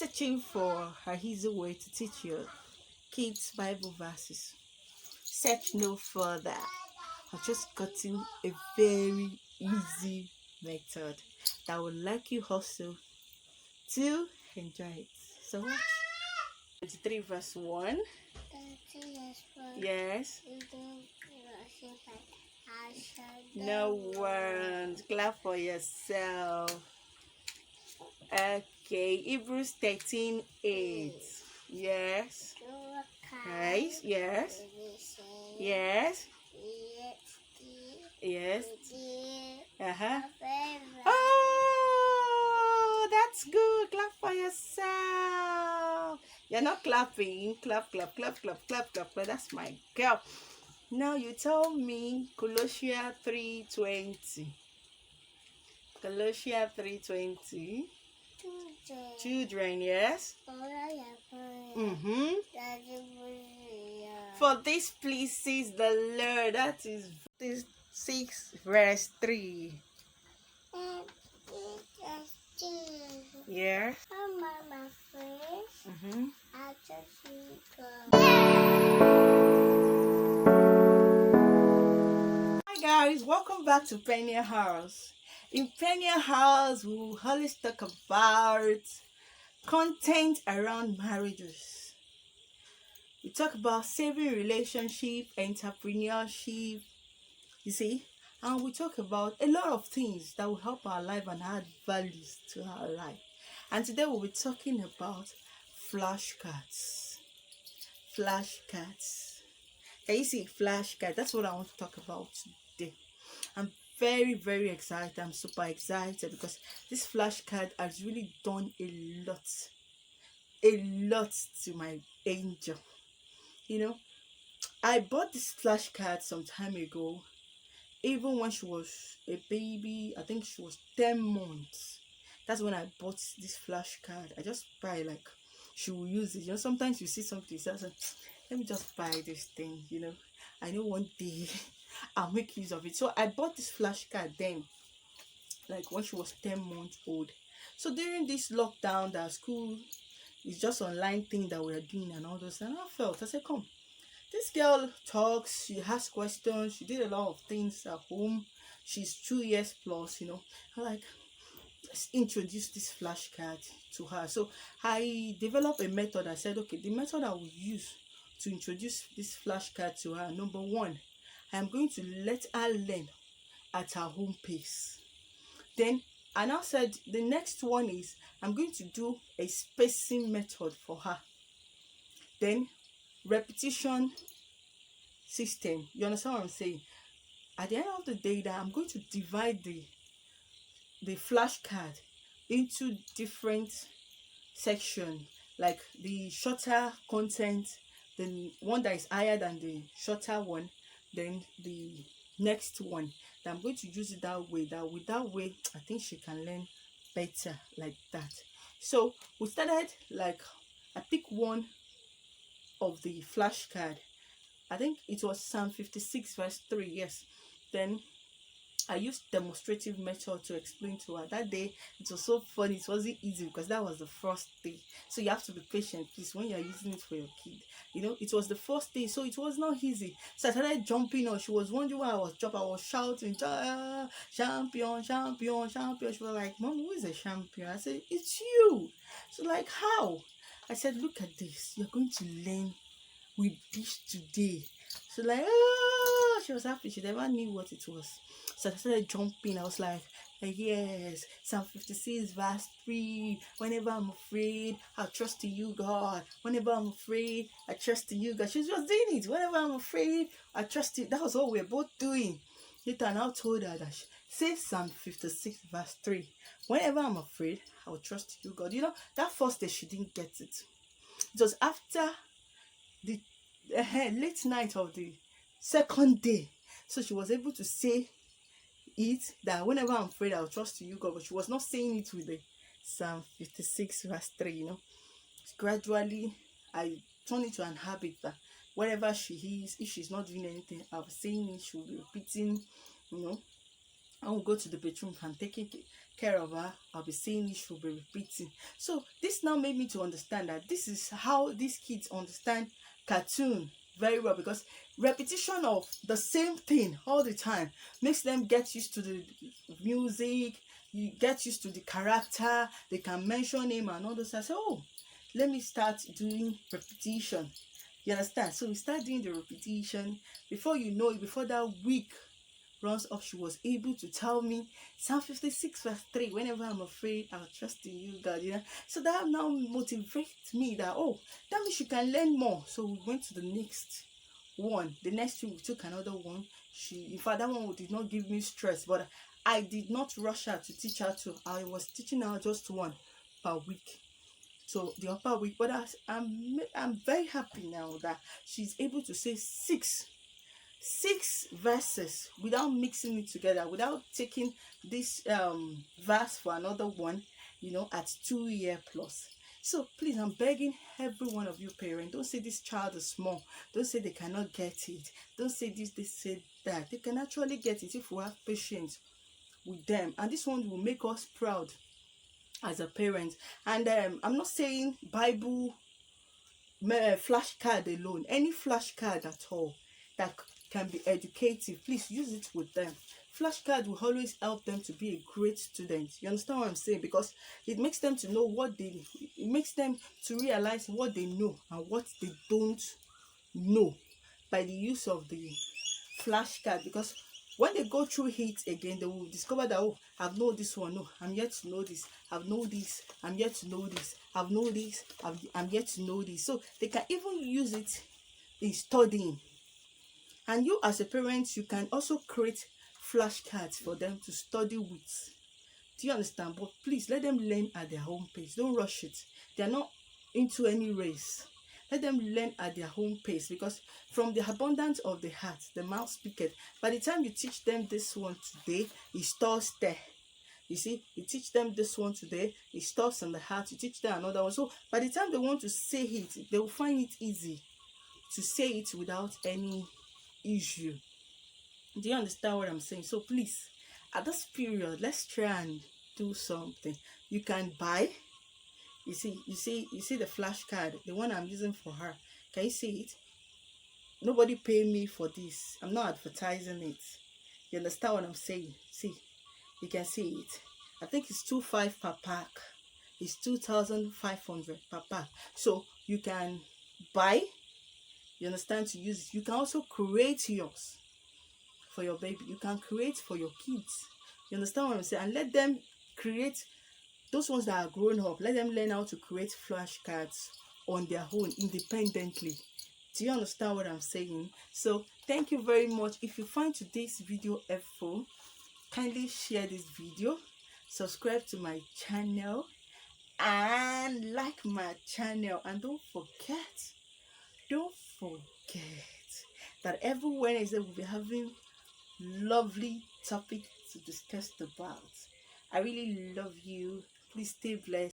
searching for an easy way to teach your kids Bible verses? Search no further. I've just gotten a very easy method that would like you also to enjoy it. So watch. 23 verse 1. Yes. No one. Clap for yourself. Okay. Hebrews 13:8. Yes. Nice. Yes. Yes. Yes. Uh-huh. Oh, that's good. Clap for yourself. You're not clapping. Clap, clap, clap, clap, clap, clap. That's my girl. Now you tell me Colossians 3:20. Colossians 3:20. Children, yes. For this pleases the Lord. That is 6 verse 3. Yeah. Hi guys, welcome back to Pioneer House. In Pioneer House, we will always talk about content around marriages. We talk about saving relationship, entrepreneurship, you see, and we talk about a lot of things that will help our life and add values to our life. And today we'll be talking about flashcards. Flashcards. Can you see flashcards? That's what I want to talk about today. I'm very, very excited. I'm super excited because this flashcard has really done a lot to my angel. You know, I bought this flashcard some time ago, even when she was a baby. I think she was 10 months. That's when I bought this flashcard. I just buy, like, she will use it. You know, sometimes you see something, so let me just buy this thing, you know. I know one day I'll make use of it. So I bought this flashcard then, like when she was 10 months old. So during this lockdown, that school is just online thing that we're doing and all those, and I said, come, this girl talks, she has questions, she did a lot of things at home, she's 2 years plus, you know. I'm like, let's introduce this flashcard to her. So I developed a method. I said, okay, the method I will use to introduce this flashcard to her, number one, I'm going to let her learn at her home pace. Then I now said the next one is I'm going to do a spacing method for her. Then repetition system. You understand what I'm saying? At the end of the day, that I'm going to divide the flashcard into different sections, like the shorter content, the one that is higher than the shorter one, then the next one. That I'm going to use it that way. That way, I think she can learn better like that. So we started, like, I picked one of the flashcard. I think it was Psalm 56 verse 3. Yes. Then I used demonstrative method to explain to her. That day it was so funny. It wasn't easy because that was the first day. So you have to be patient, please, when you're using it for your kid. You know, it was the first day, so it was not easy. So I started jumping on. She was wondering why I was jumping. I was shouting, champion, champion, champion. She was like, Mom, who is a champion? I said, it's you. So, like, how? I said, look at this. You're going to learn with this today. So, like, she was happy. She never knew what it was. So I started jumping. I was like, yes, Psalm 56 verse 3. Whenever I'm afraid, I trust in you, God. Whenever I'm afraid, I trust in you, God. She was just doing it. Whenever I'm afraid, I trust you. That was what we were both doing. Later, I now told her that say Psalm 56 verse 3. Whenever I'm afraid, I will trust you, God. You know, that first day she didn't get it. It was after the late night of the second day. So she was able to say it, that whenever I'm afraid, I'll trust you, God. But she was not saying it with the Psalm 56 verse 3, you know. Gradually, I turn it to an habit that wherever she is, if she's not doing anything, I'll be saying it, she'll be repeating, you know. I will go to the bedroom and taking care of her. I'll be saying it, she'll be repeating. So this now made me to understand that this is how these kids understand cartoon very well, because repetition of the same thing all the time makes them get used to the music. You get used to the character. They can mention him and all those. I say, oh, let me start doing repetition. You understand? So we start doing the repetition. Before you know it, before that week runs up, she was able to tell me Psalm 56 verse 3. Whenever I'm afraid, I'll trust in you, God. You know? So that now motivates me that, oh, that means she can learn more. So we went to the next one. The next week we took another one. In fact, that one did not give me stress, but I did not rush her to teach her to. I was teaching her just one per week. So the upper week, but I'm very happy now that she's able to say six verses without mixing it together, without taking this verse for another one, at 2 year plus. So please, I'm begging every one of you parents, don't say this child is small, don't say they cannot get it, don't say this, they say that. They can actually get it if we have patience with them, and this one will make us proud as a parent. And I'm not saying Bible flashcard alone, any flashcard at all that can be educative, please use it with them. Flashcard will always help them to be a great student. You understand what I'm saying? Because it makes them to know it makes them to realize what they know and what they don't know by the use of the flashcard. Because when they go through it again, they will discover that, oh, I've known this one, no, I'm yet to know this, I've known this, I'm yet to know this, I've known this, I'm yet to know this. So they can even use it in studying. And you as a parent, you can also create flashcards for them to study with. Do you understand? But please let them learn at their own pace. Don't rush it. They are not into any race. Let them learn at their own pace, because from the abundance of the heart, the mouth speaketh. By the time you teach them this one today, it stores there. You see, you teach them this one today, it stores in the heart. You teach them another one. So by the time they want to say it, they will find it easy to say it without any issue. Do you understand what I'm saying? So please, at this period, let's try and do something. You can buy. You see the flashcard, the one I'm using for her. Can you see it? Nobody pay me for this. I'm not advertising it. You understand what I'm saying? See, you can see it. I think it's 2,500 per pack. It's 2,500 per pack. So you can buy. You understand, to use it. You can also create yours for your baby. You can create for your kids. You understand what I'm saying? And let them create. Those ones that are grown up, let them learn how to create flashcards on their own independently. Do you understand what I'm saying? So thank you very much. If you find today's video helpful, kindly share this video, subscribe to my channel, and like my channel. And don't forget that every Wednesday we'll be having lovely topic to discuss about. I really love you. Please stay blessed.